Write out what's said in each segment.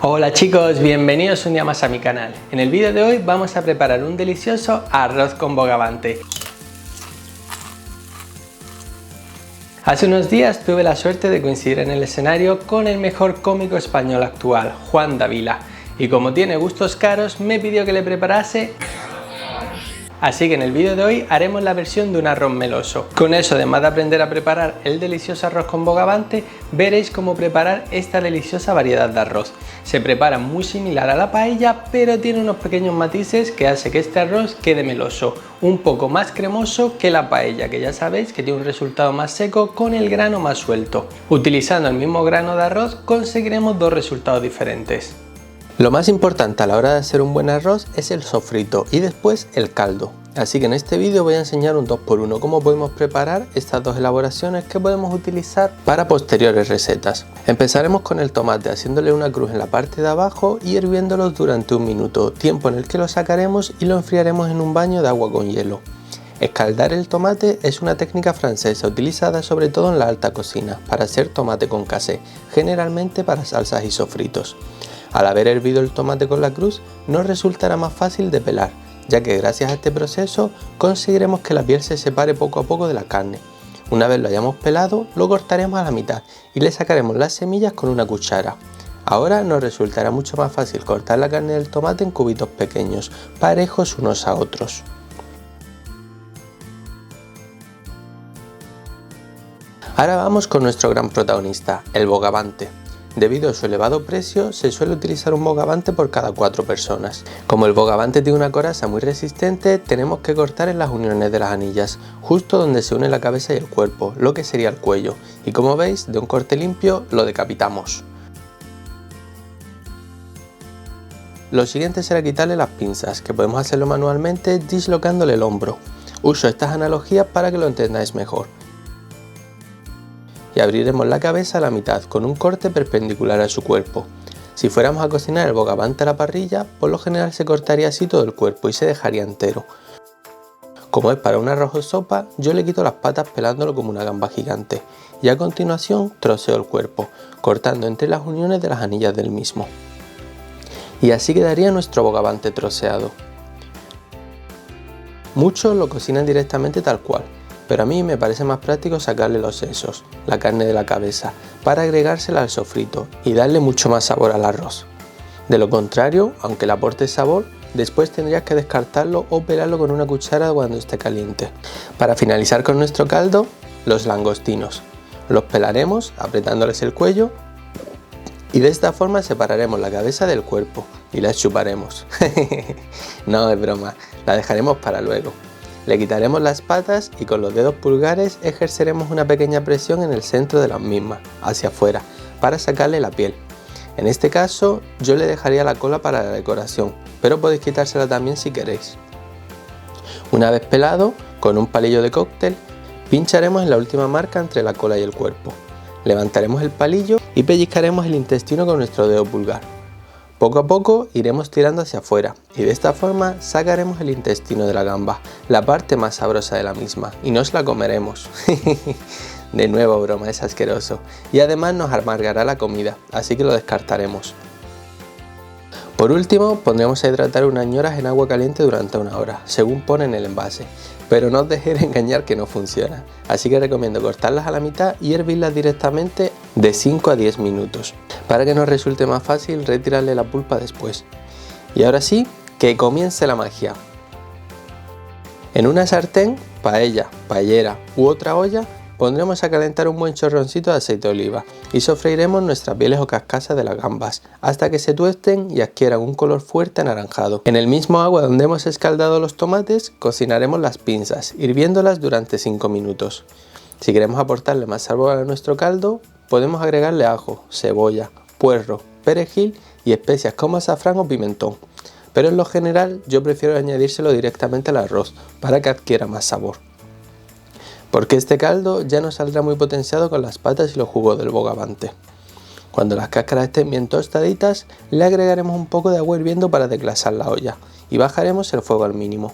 Hola chicos, bienvenidos un día más a mi canal. En el vídeo de hoy vamos a preparar un delicioso arroz con bogavante. Hace unos días tuve la suerte de coincidir en el escenario con el mejor cómico español actual, Juan Dávila, y como tiene gustos caros me pidió que le preparase. Así que en el vídeo de hoy haremos la versión de un arroz meloso. Con eso, además de aprender a preparar el delicioso arroz con bogavante, veréis cómo preparar esta deliciosa variedad de arroz. Se prepara muy similar a la paella, pero tiene unos pequeños matices que hace que este arroz quede meloso, un poco más cremoso que la paella, que ya sabéis que tiene un resultado más seco con el grano más suelto. Utilizando el mismo grano de arroz conseguiremos dos resultados diferentes. Lo más importante a la hora de hacer un buen arroz es el sofrito y después el caldo. Así que en este vídeo voy a enseñar un 2x1 cómo podemos preparar estas dos elaboraciones que podemos utilizar para posteriores recetas. Empezaremos con el tomate haciéndole una cruz en la parte de abajo y hirviéndolo durante un minuto, tiempo en el que lo sacaremos y lo enfriaremos en un baño de agua con hielo. Escaldar el tomate es una técnica francesa utilizada sobre todo en la alta cocina para hacer tomate con casé, generalmente para salsas y sofritos. Al haber hervido el tomate con la cruz nos resultará más fácil de pelar, ya que gracias a este proceso conseguiremos que la piel se separe poco a poco de la carne. Una vez lo hayamos pelado, lo cortaremos a la mitad y le sacaremos las semillas con una cuchara. Ahora nos resultará mucho más fácil cortar la carne del tomate en cubitos pequeños, parejos unos a otros. Ahora vamos con nuestro gran protagonista, el bogavante. Debido a su elevado precio, se suele utilizar un bogavante por cada 4 personas. Como el bogavante tiene una coraza muy resistente, tenemos que cortar en las uniones de las anillas, justo donde se une la cabeza y el cuerpo, lo que sería el cuello, y como veis, de un corte limpio lo decapitamos. Lo siguiente será quitarle las pinzas, que podemos hacerlo manualmente dislocándole el hombro. Uso estas analogías para que lo entendáis mejor. Y abriremos la cabeza a la mitad con un corte perpendicular a su cuerpo. Si fuéramos a cocinar el bogavante a la parrilla, por lo general se cortaría así todo el cuerpo y se dejaría entero. Como es para un arroz o sopa, yo le quito las patas pelándolo como una gamba gigante y a continuación troceo el cuerpo, cortando entre las uniones de las anillas del mismo. Y así quedaría nuestro bogavante troceado. Muchos lo cocinan directamente tal cual, pero a mí me parece más práctico sacarle los sesos, la carne de la cabeza, para agregársela al sofrito y darle mucho más sabor al arroz. De lo contrario, aunque le aporte sabor, después tendrías que descartarlo o pelarlo con una cuchara cuando esté caliente. Para finalizar con nuestro caldo, los langostinos. Los pelaremos apretándoles el cuello y de esta forma separaremos la cabeza del cuerpo y la chuparemos. No, es broma, la dejaremos para luego. Le quitaremos las patas y con los dedos pulgares ejerceremos una pequeña presión en el centro de las mismas, hacia afuera, para sacarle la piel. En este caso yo le dejaría la cola para la decoración, pero podéis quitársela también si queréis. Una vez pelado, con un palillo de cóctel, pincharemos en la última marca entre la cola y el cuerpo. Levantaremos el palillo y pellizcaremos el intestino con nuestro dedo pulgar. Poco a poco iremos tirando hacia afuera y de esta forma sacaremos el intestino de la gamba, la parte más sabrosa de la misma, y nos la comeremos. De nuevo broma, es asqueroso y además nos amargará la comida, así que lo descartaremos. Por último, pondremos a hidratar unas ñoras en agua caliente durante 1 hora, según pone en el envase, pero no os dejéis engañar que no funciona, así que recomiendo cortarlas a la mitad y hervirlas directamente de 5 a 10 minutos, para que nos resulte más fácil retirarle la pulpa después. Y ahora sí, que comience la magia. En una sartén, paella, paellera u otra olla, pondremos a calentar un buen chorroncito de aceite de oliva y sofreiremos nuestras pieles o carcasas de las gambas hasta que se tuesten y adquieran un color fuerte anaranjado. En el mismo agua donde hemos escaldado los tomates, cocinaremos las pinzas, hirviéndolas durante 5 minutos. Si queremos aportarle más sabor a nuestro caldo, podemos agregarle ajo, cebolla, puerro, perejil y especias como azafrán o pimentón. Pero en lo general yo prefiero añadírselo directamente al arroz para que adquiera más sabor. Porque este caldo ya nos saldrá muy potenciado con las patas y los jugos del bogavante. Cuando las cáscaras estén bien tostaditas, le agregaremos un poco de agua hirviendo para desglasar la olla y bajaremos el fuego al mínimo,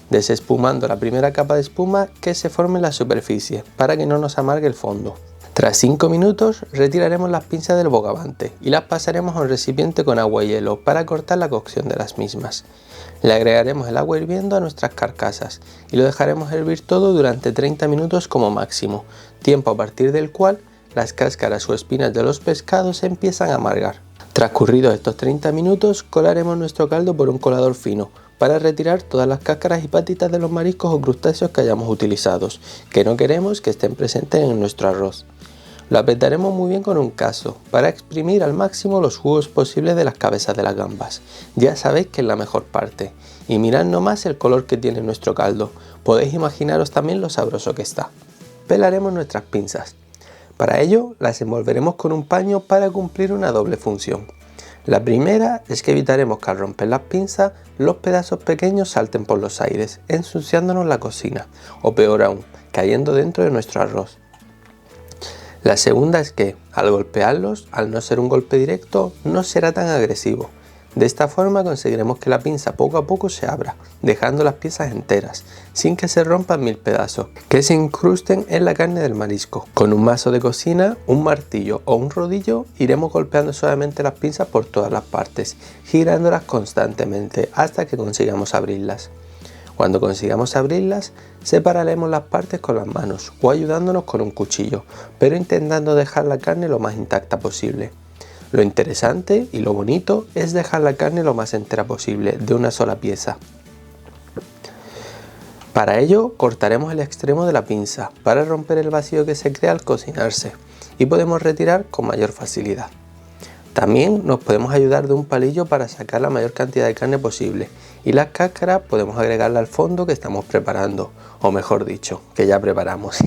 desespumando la primera capa de espuma que se forme en la superficie para que no nos amargue el fondo. Tras 5 minutos retiraremos las pinzas del bogavante y las pasaremos a un recipiente con agua y hielo para cortar la cocción de las mismas. Le agregaremos el agua hirviendo a nuestras carcasas y lo dejaremos hervir todo durante 30 minutos como máximo, tiempo a partir del cual las cáscaras o espinas de los pescados se empiezan a amargar. Transcurridos estos 30 minutos colaremos nuestro caldo por un colador fino para retirar todas las cáscaras y patitas de los mariscos o crustáceos que hayamos utilizado, que no queremos que estén presentes en nuestro arroz. Lo apretaremos muy bien con un cazo para exprimir al máximo los jugos posibles de las cabezas de las gambas. Ya sabéis que es la mejor parte. Y mirad nomás el color que tiene nuestro caldo. Podéis imaginaros también lo sabroso que está. Pelaremos nuestras pinzas. Para ello las envolveremos con un paño para cumplir una doble función. La primera es que evitaremos que al romper las pinzas los pedazos pequeños salten por los aires, ensuciándonos la cocina, o peor aún, cayendo dentro de nuestro arroz. La segunda es que, al golpearlos, al no ser un golpe directo, no será tan agresivo. De esta forma conseguiremos que la pinza poco a poco se abra, dejando las piezas enteras, sin que se rompan mil pedazos, que se incrusten en la carne del marisco. Con un mazo de cocina, un martillo o un rodillo, iremos golpeando suavemente las pinzas por todas las partes, girándolas constantemente hasta que consigamos abrirlas. Cuando consigamos abrirlas, separaremos las partes con las manos o ayudándonos con un cuchillo, pero intentando dejar la carne lo más intacta posible. Lo interesante y lo bonito es dejar la carne lo más entera posible, de una sola pieza. Para ello, cortaremos el extremo de la pinza para romper el vacío que se crea al cocinarse y podemos retirar con mayor facilidad. También nos podemos ayudar de un palillo para sacar la mayor cantidad de carne posible y las cáscaras podemos agregarla al fondo que estamos preparando, o mejor dicho, que ya preparamos.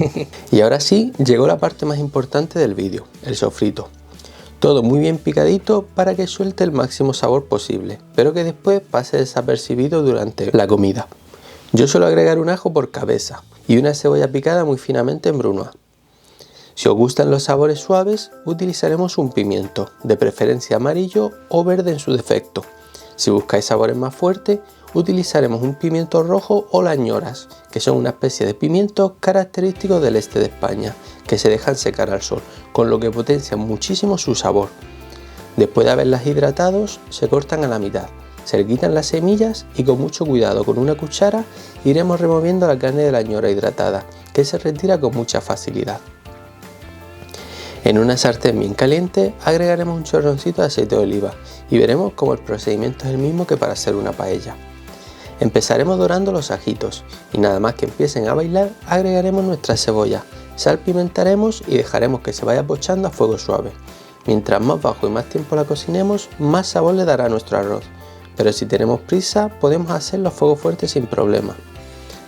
Y ahora sí, llegó la parte más importante del vídeo, el sofrito. Todo muy bien picadito para que suelte el máximo sabor posible, pero que después pase desapercibido durante la comida. Yo suelo agregar un ajo por cabeza y una cebolla picada muy finamente en brunoise. Si os gustan los sabores suaves, utilizaremos un pimiento, de preferencia amarillo o verde en su defecto. Si buscáis sabores más fuertes, utilizaremos un pimiento rojo o lañoras, que son una especie de pimientos característicos del este de España, que se dejan secar al sol, con lo que potencian muchísimo su sabor. Después de haberlas hidratados, se cortan a la mitad, se le quitan las semillas y con mucho cuidado con una cuchara iremos removiendo la carne de lañora hidratada, que se retira con mucha facilidad. En una sartén bien caliente agregaremos un chorroncito de aceite de oliva y veremos cómo el procedimiento es el mismo que para hacer una paella. Empezaremos dorando los ajitos y nada más que empiecen a bailar agregaremos nuestra cebolla, salpimentaremos y dejaremos que se vaya pochando a fuego suave. Mientras más bajo y más tiempo la cocinemos, más sabor le dará a nuestro arroz, pero si tenemos prisa podemos hacerlo a fuego fuerte sin problema.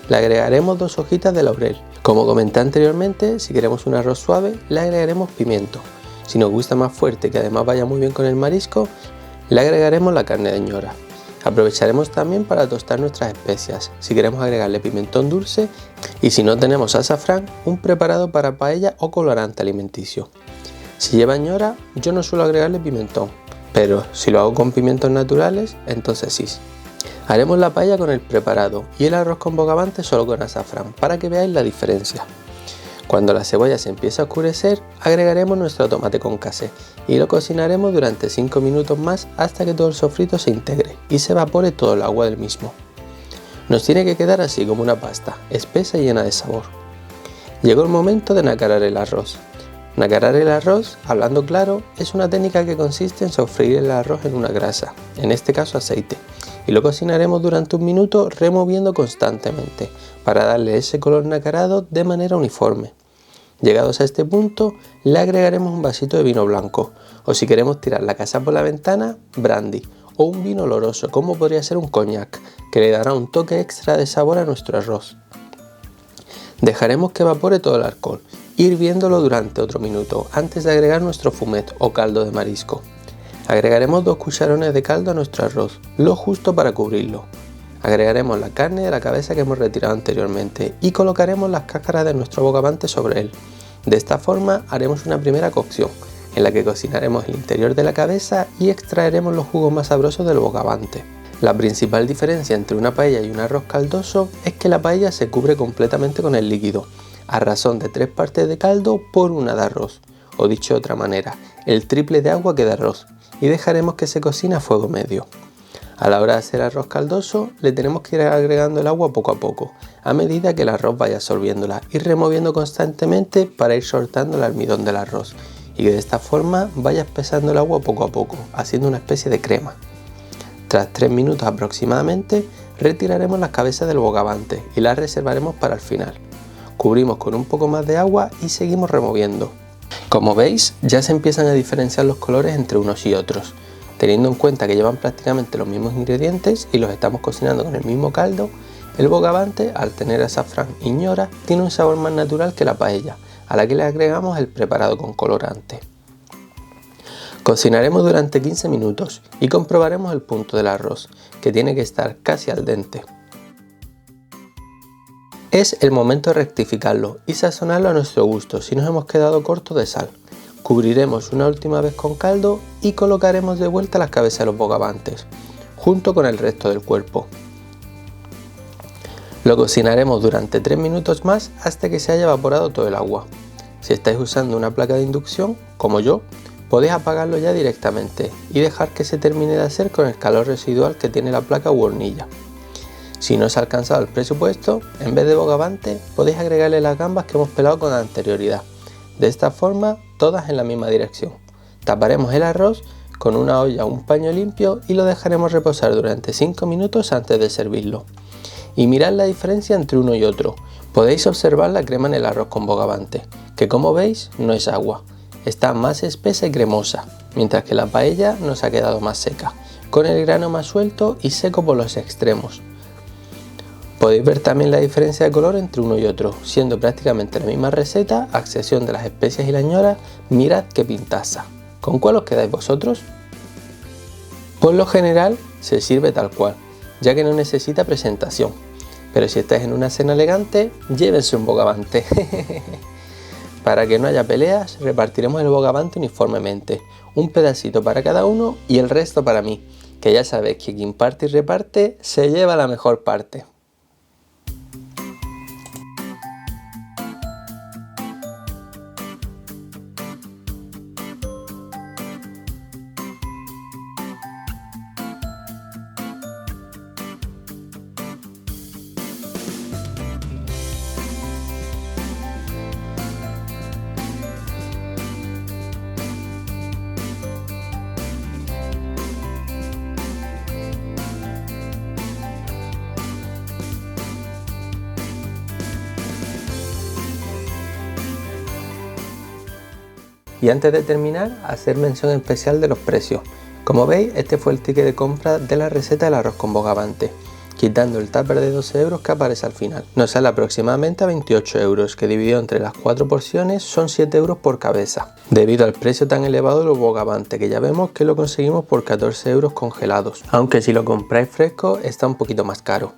Le agregaremos 2 hojitas de laurel. Como comenté anteriormente, si queremos un arroz suave, le agregaremos pimiento. Si nos gusta más fuerte, que además vaya muy bien con el marisco, le agregaremos la carne de ñora. Aprovecharemos también para tostar nuestras especias, si queremos agregarle pimentón dulce y si no tenemos azafrán, un preparado para paella o colorante alimenticio. Si lleva ñora, yo no suelo agregarle pimentón, pero si lo hago con pimientos naturales, entonces sí. Haremos la paella con el preparado y el arroz con bogavante solo con azafrán, para que veáis la diferencia. Cuando la cebolla se empiece a oscurecer, agregaremos nuestro tomate con casé y lo cocinaremos durante 5 minutos más hasta que todo el sofrito se integre y se evapore todo el agua del mismo. Nos tiene que quedar así como una pasta, espesa y llena de sabor. Llegó el momento de nacarar el arroz. Nacarar el arroz, hablando claro, es una técnica que consiste en sofreír el arroz en una grasa, en este caso aceite, y lo cocinaremos durante 1 minuto removiendo constantemente para darle ese color nacarado de manera uniforme. Llegados a este punto, le agregaremos un vasito de vino blanco, o si queremos tirar la casa por la ventana, brandy, o un vino oloroso como podría ser un coñac, que le dará un toque extra de sabor a nuestro arroz. Dejaremos que evapore todo el alcohol, hirviéndolo durante otro minuto antes de agregar nuestro fumet o caldo de marisco. Agregaremos 2 cucharones de caldo a nuestro arroz, lo justo para cubrirlo. Agregaremos la carne de la cabeza que hemos retirado anteriormente y colocaremos las cáscaras de nuestro bogavante sobre él. De esta forma haremos una primera cocción, en la que cocinaremos el interior de la cabeza y extraeremos los jugos más sabrosos del bogavante. La principal diferencia entre una paella y un arroz caldoso es que la paella se cubre completamente con el líquido, a razón de 3 partes de caldo por 1 de arroz, o dicho de otra manera, el triple de agua que de arroz, y dejaremos que se cocine a fuego medio. A la hora de hacer arroz caldoso, le tenemos que ir agregando el agua poco a poco, a medida que el arroz vaya absorbiéndola y removiendo constantemente para ir soltando el almidón del arroz, y que de esta forma vaya espesando el agua poco a poco, haciendo una especie de crema. Tras 3 minutos aproximadamente, retiraremos las cabezas del bogavante y las reservaremos para el final. Cubrimos con un poco más de agua y seguimos removiendo. Como veis, ya se empiezan a diferenciar los colores entre unos y otros. Teniendo en cuenta que llevan prácticamente los mismos ingredientes y los estamos cocinando con el mismo caldo, el bogavante, al tener azafrán y ñora, tiene un sabor más natural que la paella, a la que le agregamos el preparado con colorante. Cocinaremos durante 15 minutos y comprobaremos el punto del arroz, que tiene que estar casi al dente. Es el momento de rectificarlo y sazonarlo a nuestro gusto si nos hemos quedado cortos de sal. Cubriremos una última vez con caldo y colocaremos de vuelta las cabezas de los bogavantes, junto con el resto del cuerpo. Lo cocinaremos durante 3 minutos más hasta que se haya evaporado todo el agua. Si estáis usando una placa de inducción, como yo, podéis apagarlo ya directamente y dejar que se termine de hacer con el calor residual que tiene la placa u hornilla. Si no os ha alcanzado el presupuesto, en vez de bogavante podéis agregarle las gambas que hemos pelado con anterioridad. De esta forma, todas en la misma dirección. Taparemos el arroz con una olla o un paño limpio y lo dejaremos reposar durante 5 minutos antes de servirlo. Y mirad la diferencia entre uno y otro. Podéis observar la crema en el arroz con bogavante, que como veis no es agua, está más espesa y cremosa, mientras que la paella nos ha quedado más seca, con el grano más suelto y seco por los extremos. Podéis ver también la diferencia de color entre uno y otro, siendo prácticamente la misma receta, a excepción de las especias y la ñora. Mirad qué pintaza. ¿Con cuál os quedáis vosotros? Por lo general se sirve tal cual, ya que no necesita presentación, pero si estáis en una cena elegante, llévense un bogavante. Para que no haya peleas, repartiremos el bogavante uniformemente, un pedacito para cada uno y el resto para mí, que ya sabéis que quien parte y reparte se lleva la mejor parte. Y antes de terminar, hacer mención especial de los precios. Como veis, este fue el ticket de compra de la receta del arroz con bogavante, quitando el tupper de 12 euros que aparece al final. Nos sale aproximadamente a 28 euros, que dividido entre las 4 porciones son 7 euros por cabeza, debido al precio tan elevado de los bogavantes, que ya vemos que lo conseguimos por 14 euros congelados, aunque si lo compráis fresco está un poquito más caro.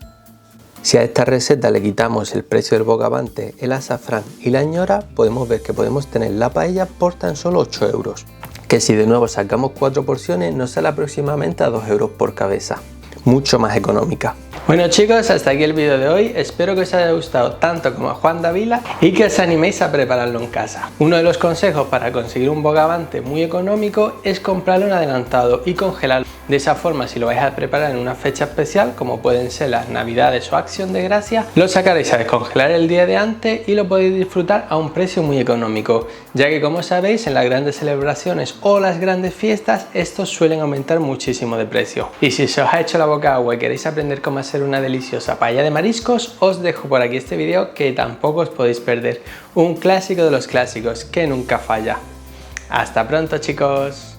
Si a esta receta le quitamos el precio del bogavante, el azafrán y la ñora, podemos ver que podemos tener la paella por tan solo 8 euros, que si de nuevo sacamos 4 porciones nos sale aproximadamente a 2 euros por cabeza, mucho más económica. Bueno chicos, hasta aquí el vídeo de hoy, espero que os haya gustado tanto como a Juan Davila y que os animéis a prepararlo en casa. Uno de los consejos para conseguir un bogavante muy económico es comprarlo en adelantado y congelarlo. De esa forma, si lo vais a preparar en una fecha especial, como pueden ser las navidades o acción de gracia, lo sacaréis a descongelar el día de antes y lo podéis disfrutar a un precio muy económico, ya que como sabéis en las grandes celebraciones o las grandes fiestas estos suelen aumentar muchísimo de precio. Y si se os ha hecho la boca agua y queréis aprender cómo hacer una deliciosa paella de mariscos, os dejo por aquí este vídeo que tampoco os podéis perder, un clásico de los clásicos que nunca falla. Hasta pronto chicos.